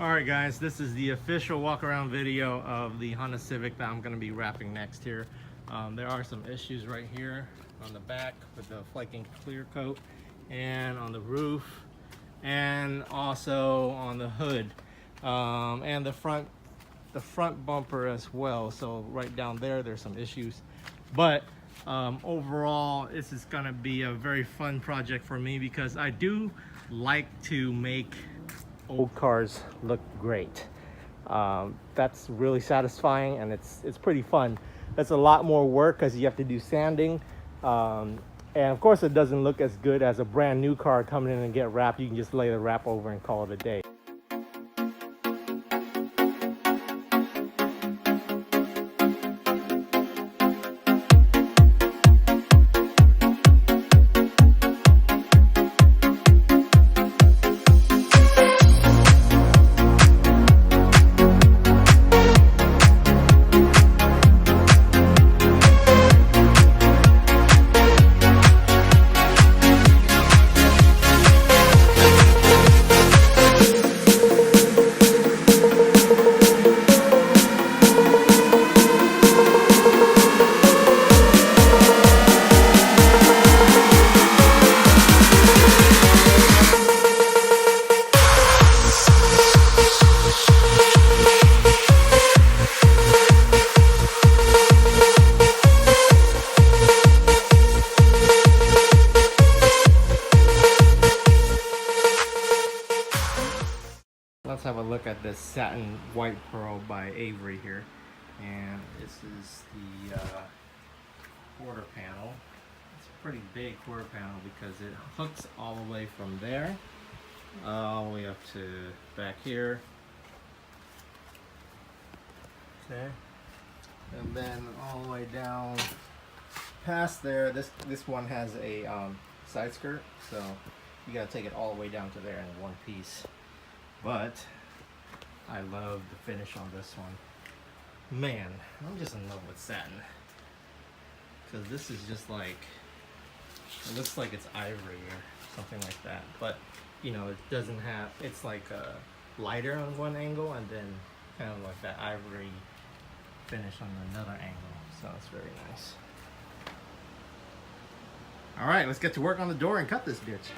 Alright guys, this is the official walk around video of the Honda Civic that I'm going to be wrapping next here. There are some issues right here on the back with the flaking clear coat and on the roof and also on the hood and the front bumper as well. So right down there's some issues, but overall this is going to be a very fun project for me because I do like to make old cars look great. That's really satisfying, and it's pretty fun. That's a lot more work because you have to do sanding, and of course it doesn't look as good as a brand new car coming in and get wrapped. You can just lay the wrap over and call it a day. Let's have a look at this satin white pearl by Avery here, and this is the quarter panel. It's a pretty big quarter panel because it hooks all the way from there all the way up to back here. Okay, and then all the way down past there. This one has a side skirt, so you gotta take it all the way down to there in one piece. But I love the finish on this one. Man, I'm just in love with satin. Because this is just like, it looks like it's ivory or something like that. But, you know, it doesn't have, it's like lighter on one angle and then kind of like that ivory finish on another angle. So it's very nice. Alright, let's get to work on the door and cut this bitch.